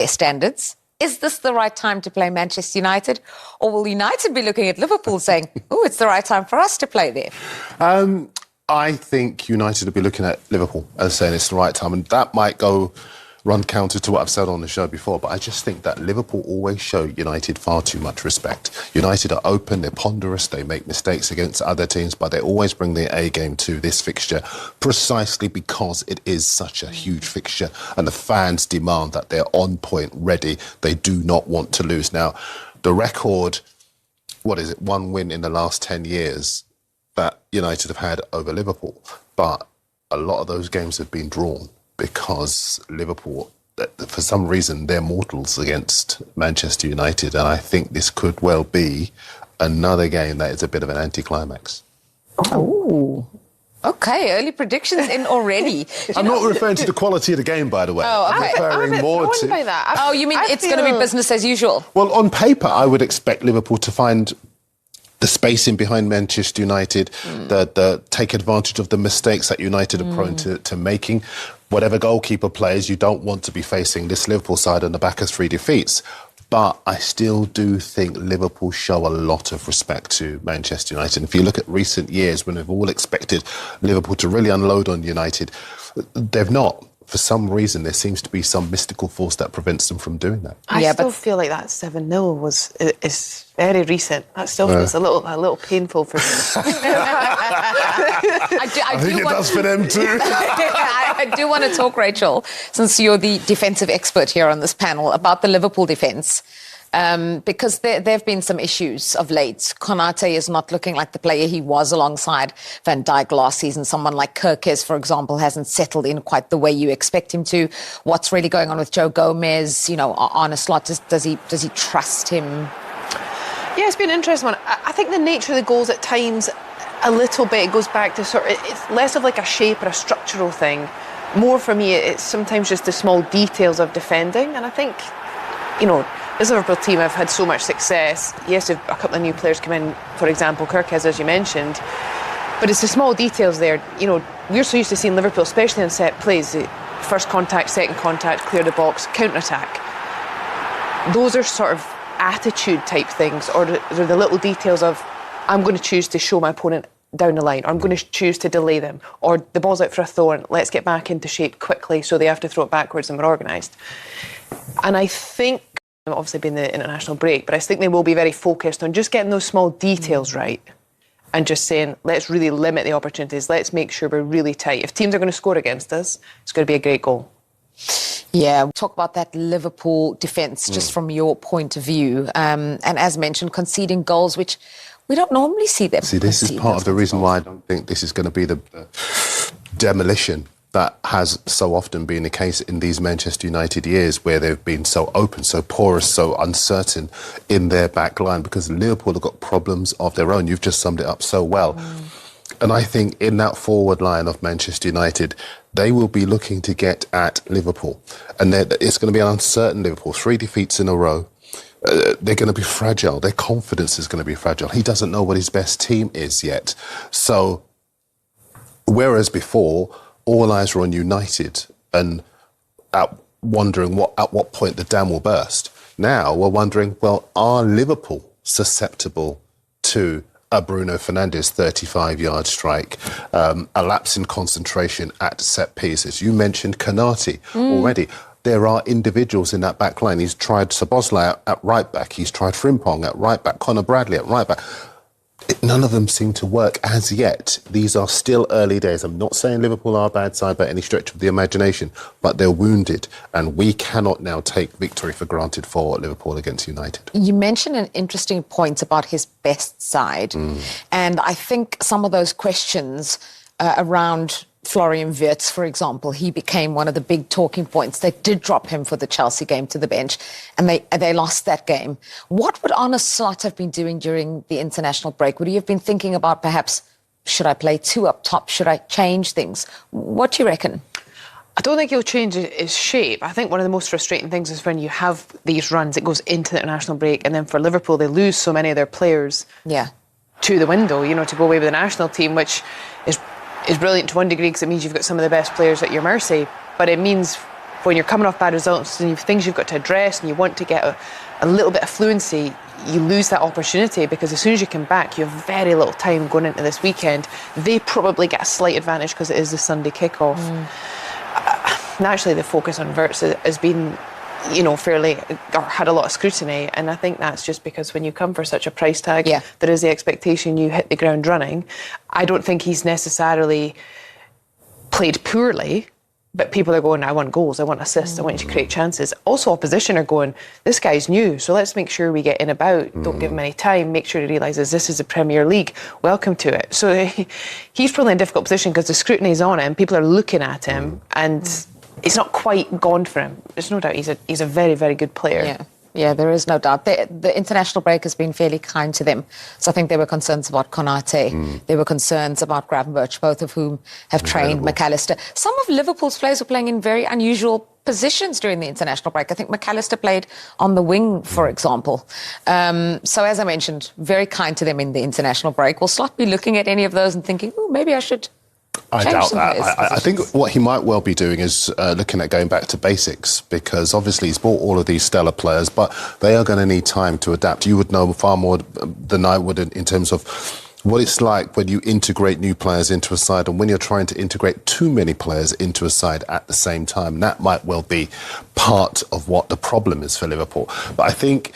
their standards. Is this the right time to play Manchester United? Or will United be looking at Liverpool saying, oh, it's the right time for us to play there? I think United will be looking at Liverpool and saying it's the right time. And that might run counter to what I've said on the show before, but I just think that Liverpool always show United far too much respect. United are open, they're ponderous, they make mistakes against other teams, but they always bring their A game to this fixture precisely because it is such a huge fixture and the fans demand that they're on point, ready. They do not want to lose. Now, the record, what is it, 1 win in the last 10 years that United have had over Liverpool, but a lot of those games have been drawn because Liverpool, for some reason, they're mortals against Manchester United, and I think this could well be another game that is a bit of an anticlimax. Oh, okay, early predictions in already. I'm not referring to the quality of the game, by the way. Oh, okay. I'm a bit thrown by that. Oh, you mean it's going to be business as usual? Well, on paper, I would expect Liverpool to find the spacing behind Manchester United, the take advantage of the mistakes that United are prone to making. Whatever goalkeeper plays, you don't want to be facing this Liverpool side on the back of 3 defeats. But I still do think Liverpool show a lot of respect to Manchester United. And if you look at recent years when we've all expected Liverpool to really unload on United, they've not. For some reason, there seems to be some mystical force that prevents them from doing that. I still feel like that 7-0 is very recent. That still feels a little painful for me. I think it does for them too. I do want to talk, Rachel, since you're the defensive expert here on this panel, about the Liverpool defence. Because there have been some issues of late. Konate is not looking like the player he was alongside Van Dijk last season. Someone like Kirkes, for example, hasn't settled in quite the way you expect him to. What's really going on with Joe Gomez? You know, Arne Slot, does he trust him? Yeah, it's been an interesting one. I think the nature of the goals at times, a little bit, it goes back to it's less of like a shape or a structural thing. More for me, it's sometimes just the small details of defending. And I think, you know, this Liverpool team have had so much success. Yes, a couple of new players come in, for example, Kirkes, as you mentioned. But it's the small details there. You know, we're so used to seeing Liverpool, especially in set plays, first contact, second contact, clear the box, counter-attack. Those are sort of attitude type things, or they're the little details of, I'm going to choose to show my opponent down the line, or I'm going to choose to delay them, or the ball's out for a throw and let's get back into shape quickly so they have to throw it backwards and we're organised. And I think, obviously been the international break, but I think they will be very focused on just getting those small details right and just saying, let's really limit the opportunities, let's make sure we're really tight. If teams are going to score against us, it's going to be a great goal. Yeah, we'll talk about that Liverpool defence just from your point of view. And as mentioned, conceding goals, which we don't normally see them. See, this is part of the reason why I don't think this is going to be the demolition that has so often been the case in these Manchester United years, where they've been so open, so porous, so uncertain in their back line, because Liverpool have got problems of their own. You've just summed it up so well. And I think in that forward line of Manchester United, they will be looking to get at Liverpool. And it's going to be an uncertain Liverpool. 3 defeats in a row. They're going to be fragile. Their confidence is going to be fragile. He doesn't know what his best team is yet. So, whereas before, all eyes were on United and wondering at what point the dam will burst. Now we're wondering, well, are Liverpool susceptible to a Bruno Fernandes 35-yard strike, a lapse in concentration at set pieces? You mentioned Konate already. There are individuals in that back line. He's tried Szoboszlai at right back. He's tried Frimpong at right back, Conor Bradley at right back. None of them seem to work as yet. These are still early days. I'm not saying Liverpool are a bad side by any stretch of the imagination, but they're wounded, and we cannot now take victory for granted for Liverpool against United. You mentioned an interesting point about his best side, and I think some of those questions around Florian Wirtz, for example, he became one of the big talking points. They did drop him for the Chelsea game to the bench, and they lost that game. What would Arne Slot have been doing during the international break? Would he have been thinking about perhaps, should I play 2 up top? Should I change things? What do you reckon? I don't think he'll change his shape. I think one of the most frustrating things is when you have these runs, it goes into the international break, and then for Liverpool, they lose so many of their players to the window, you know, to go away with the national team, which is brilliant to one degree because it means you've got some of the best players at your mercy, but it means when you're coming off bad results and you've things you've got to address and you want to get a little bit of fluency, you lose that opportunity because as soon as you come back, you have very little time going into this weekend. They probably get a slight advantage because it is the Sunday kickoff. Naturally, the focus on Wirtz has been, fairly, or had a lot of scrutiny, and I think that's just because when you come for such a price tag, there is the expectation you hit the ground running. I don't think he's necessarily played poorly, but people are going, I want goals, I want assists, I want you to create chances. Also, opposition are going, this guy's new, so let's make sure we get in about, don't give him any time, make sure he realises this is the Premier League, welcome to it. So he's probably in a difficult position because the scrutiny's on him, people are looking at him, and it's not quite gone for him. There's no doubt he's a very, very good player. Yeah, there is no doubt. The international break has been fairly kind to them. So I think there were concerns about Konate. There were concerns about Gravenberch, both of whom have trained McAllister. Some of Liverpool's players were playing in very unusual positions during the international break. I think McAllister played on the wing, for example. So as I mentioned, very kind to them in the international break. We'll start be looking at any of those and thinking, maybe I should... I doubt that. I think what he might well be doing is looking at going back to basics, because obviously he's bought all of these stellar players, but they are going to need time to adapt. You would know far more than I would in terms of what it's like when you integrate new players into a side and when you're trying to integrate too many players into a side at the same time. That might well be part of what the problem is for Liverpool. But I think...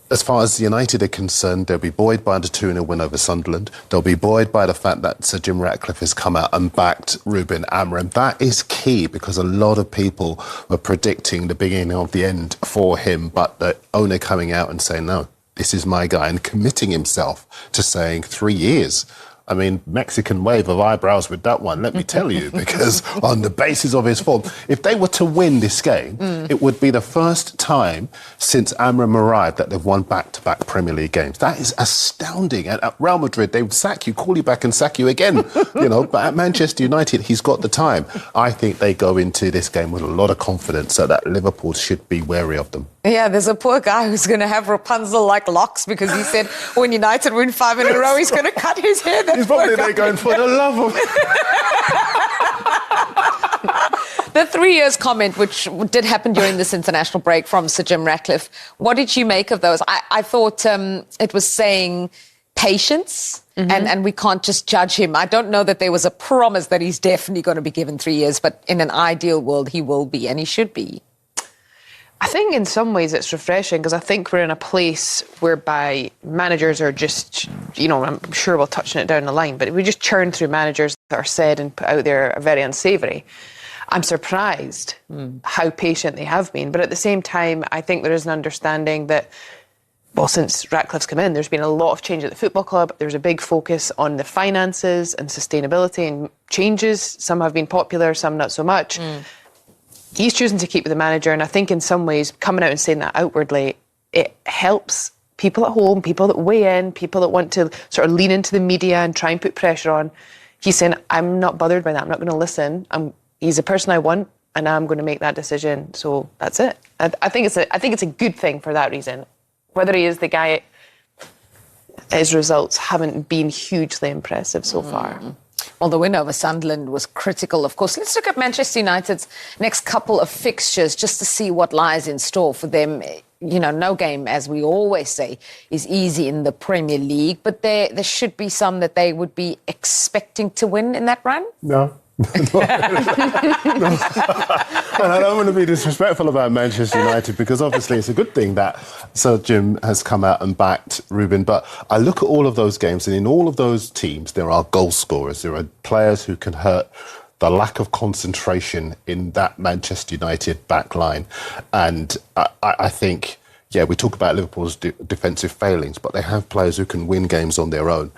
as far as United are concerned, they'll be buoyed by the 2-0 win over Sunderland. They'll be buoyed by the fact that Sir Jim Ratcliffe has come out and backed Ruben Amorim. That is key because a lot of people were predicting the beginning of the end for him, but the owner coming out and saying, no, this is my guy, and committing himself to saying 3 years. I mean, Mexican wave of eyebrows with that one, let me tell you, because on the basis of his form, if they were to win this game, it would be the first time since Amorim arrived that they've won back-to-back Premier League games. That is astounding. At Real Madrid, they would sack you, call you back and sack you again, but at Manchester United, he's got the time. I think they go into this game with a lot of confidence, so that Liverpool should be wary of them. Yeah, there's a poor guy who's going to have Rapunzel-like locks because he said when United win 5 in a row, he's going to cut his hair. He's probably there going, for the love of... The 3 years comment, which did happen during this international break from Sir Jim Ratcliffe, what did you make of those? I thought it was saying patience, and we can't just judge him. I don't know that there was a promise that he's definitely going to be given 3 years, but in an ideal world, he will be, and he should be. I think in some ways it's refreshing because I think we're in a place whereby managers are just, I'm sure we'll touch on it down the line, but we just churn through managers that are said and put out there are very unsavoury. I'm surprised how patient they have been, but at the same time, I think there is an understanding that, well, since Ratcliffe's come in, there's been a lot of change at the football club. There's a big focus on the finances and sustainability and changes. Some have been popular, some not so much. He's choosing to keep with the manager, and I think in some ways, coming out and saying that outwardly, it helps people at home, people that weigh in, people that want to sort of lean into the media and try and put pressure on. He's saying, I'm not bothered by that, I'm not going to listen. He's the person I want, and I'm going to make that decision, so that's it. I think it's a good thing for that reason. Whether he is the guy, his results haven't been hugely impressive so far. Well, the win over Sunderland was critical, of course. Let's look at Manchester United's next couple of fixtures just to see what lies in store for them. No game, as we always say, is easy in the Premier League, but there should be some that they would be expecting to win in that run? No. No. And I don't want to be disrespectful about Manchester United because obviously it's a good thing that Sir Jim has come out and backed Ruben, but I look at all of those games and in all of those teams there are goal scorers, there are players who can hurt the lack of concentration in that Manchester United back line. And I think, we talk about Liverpool's defensive failings, but they have players who can win games on their own.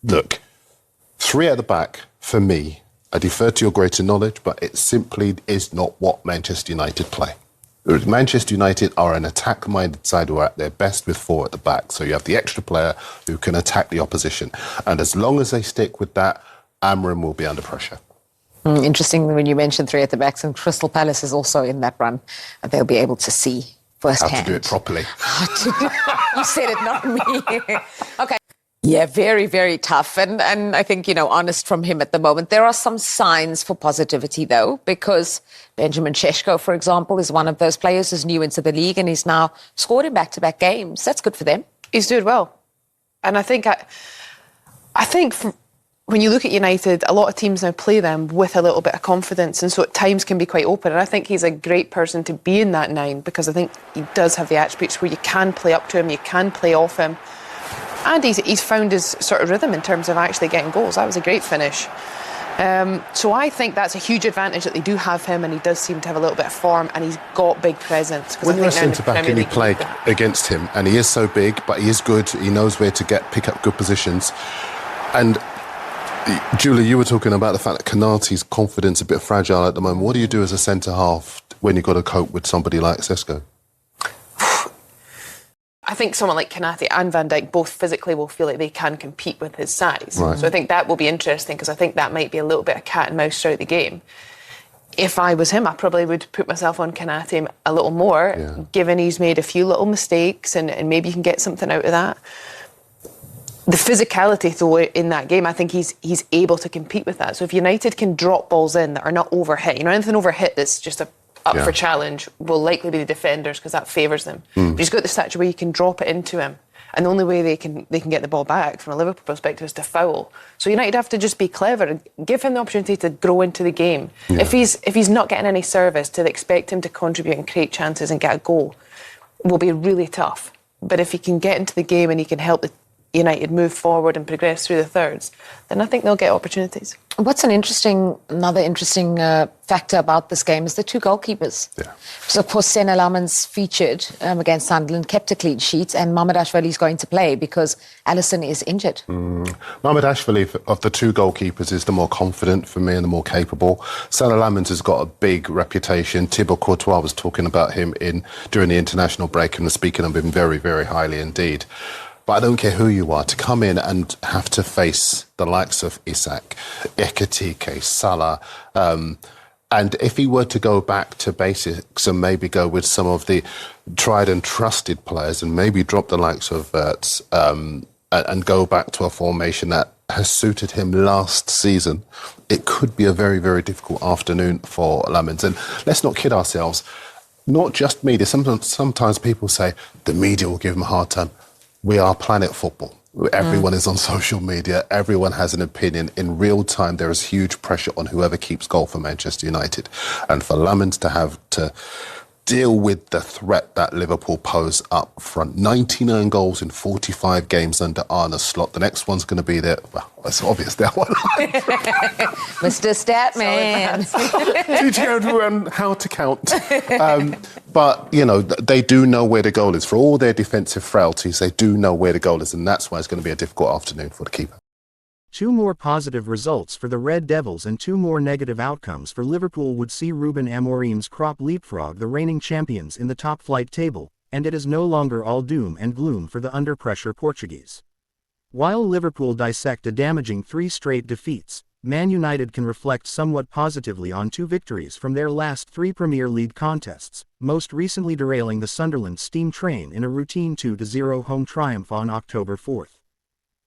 Look, 3 at the back, for me, I defer to your greater knowledge, but it simply is not what Manchester United play. Manchester United are an attack-minded side who are at their best with 4 at the back. So you have the extra player who can attack the opposition. And as long as they stick with that, Amorim will be under pressure. Interesting when you mentioned 3 at the backs, and Crystal Palace is also in that run. They'll be able to see firsthand. How to do it properly. You said it, not me. Okay. Yeah, very, very tough. And I think, honest from him at the moment. There are some signs for positivity, though, because Benjamin Šeško, for example, is one of those players who's new into the league and he's now scored in back-to-back games. That's good for them. He's doing well. And I think when you look at United, a lot of teams now play them with a little bit of confidence, and so at times can be quite open. And I think he's a great person to be in that 9 because I think he does have the attributes where you can play up to him, you can play off him. And he's found his sort of rhythm in terms of actually getting goals. That was a great finish. So I think that's a huge advantage that they do have him, and he does seem to have a little bit of form, and he's got big presence. When you're a centre-back and you play against him, and he is so big, but he is good, he knows where to pick up good positions. And Julie, you were talking about the fact that Konaté's confidence is a bit fragile at the moment. What do you do as a centre-half when you've got to cope with somebody like Šeško? I think someone like Konaté and Van Dijk both physically will feel like they can compete with his size. Right. So I think that will be interesting because I think that might be a little bit of cat and mouse throughout the game. If I was him, I probably would put myself on Konaté a little more, given he's made a few little mistakes and maybe you can get something out of that. The physicality, though, in that game, I think he's able to compete with that. So if United can drop balls in that are not overhit, anything overhit that's just up for challenge will likely be the defenders because that favours them. But he's got the stature where you can drop it into him, and the only way they can get the ball back from a Liverpool perspective is to foul. So United have to just be clever and give him the opportunity to grow into the game. If he's not getting any service, to expect him to contribute and create chances and get a goal will be really tough. But if he can get into the game and he can help the United move forward and progress through the thirds, then I think they'll get opportunities. What's another interesting factor about this game is the 2 goalkeepers. Yeah. So, of course, Sen Lammens featured against Sunderland, kept a clean sheet, and Mamardashvili is going to play because Alisson is injured. Mamardashvili, of the 2 goalkeepers, is the more confident for me and the more capable. Sen Lammens has got a big reputation. Thibaut Courtois was talking about him during the international break and was speaking of him very, very highly indeed. But I don't care who you are, to come in and have to face the likes of Isak, Ekitike, Salah, and if he were to go back to basics and maybe go with some of the tried and trusted players and maybe drop the likes of Wirtz and go back to a formation that has suited him last season, it could be a very, very difficult afternoon for Lammens. And let's not kid ourselves, not just media. Sometimes people say the media will give him a hard time. We are Planet Football. Everyone is on social media. Everyone has an opinion. In real time, there is huge pressure on whoever keeps goal for Manchester United. And for Lammens to have to deal with the threat that Liverpool pose up front. 99 goals in 45 games under Arne Slot. The next one's going to be there. Well, it's obvious that one. Mr. Statman. Teach everyone how to count. But, they do know where the goal is. For all their defensive frailties, they do know where the goal is. And that's why it's going to be a difficult afternoon for the keeper. 2 more positive results for the Red Devils and 2 more negative outcomes for Liverpool would see Ruben Amorim's crop leapfrog the reigning champions in the top-flight table, and it is no longer all doom and gloom for the under-pressure Portuguese. While Liverpool dissect a damaging 3 straight defeats, Man United can reflect somewhat positively on 2 victories from their last 3 Premier League contests, most recently derailing the Sunderland steam train in a routine 2-0 home triumph on October 4th.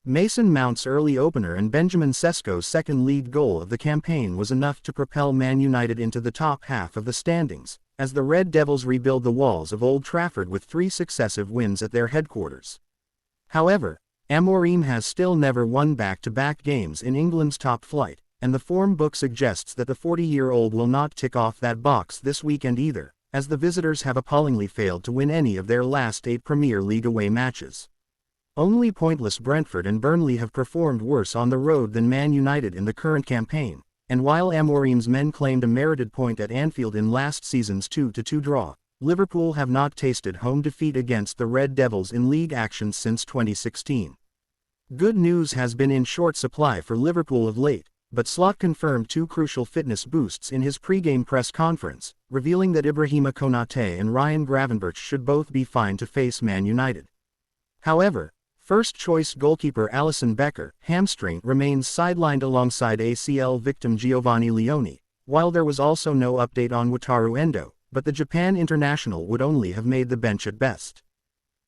Mason Mount's early opener and Benjamin Šeško's second league goal of the campaign was enough to propel Man United into the top half of the standings, as the Red Devils rebuild the walls of Old Trafford with 3 successive wins at their headquarters. However, Amorim has still never won back-to-back games in England's top flight, and the form book suggests that the 40-year-old will not tick off that box this weekend either, as the visitors have appallingly failed to win any of their last 8 Premier League away matches. Only pointless Brentford and Burnley have performed worse on the road than Man United in the current campaign, and while Amorim's men claimed a merited point at Anfield in last season's 2-2 draw, Liverpool have not tasted home defeat against the Red Devils in league action since 2016. Good news has been in short supply for Liverpool of late, but Slot confirmed 2 crucial fitness boosts in his pre-game press conference, revealing that Ibrahima Konaté and Ryan Gravenberch should both be fine to face Man United. However, first-choice goalkeeper Alisson Becker, hamstring, remains sidelined alongside ACL victim Giovanni Leone, while there was also no update on Wataru Endo, but the Japan international would only have made the bench at best.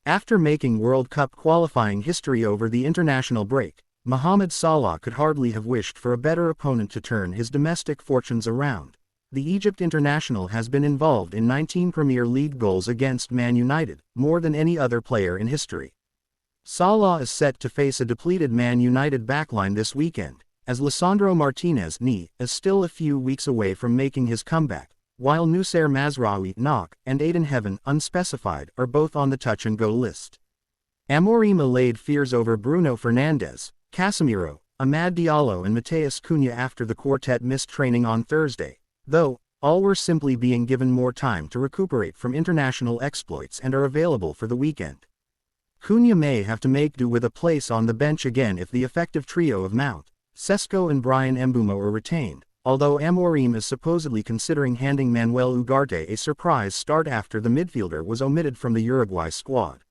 After making World Cup qualifying history over the international break, Mohamed Salah could hardly have wished for a better opponent to turn his domestic fortunes around. The Egypt international has been involved in 19 Premier League goals against Man United, more than any other player in history. Salah is set to face a depleted Man United backline this weekend, as Lisandro Martinez is still a few weeks away from making his comeback, while Noussair Mazraoui and Aiden Heaven unspecified are both on the touch-and-go list. Amorim allayed fears over Bruno Fernandes, Casemiro, Amad Diallo and Mateus Cunha after the quartet missed training on Thursday, though all were simply being given more time to recuperate from international exploits and are available for the weekend. Cunha may have to make do with a place on the bench again if the effective trio of Mount, Sesko and Brian Mbeumo are retained, although Amorim is supposedly considering handing Manuel Ugarte a surprise start after the midfielder was omitted from the Uruguay squad.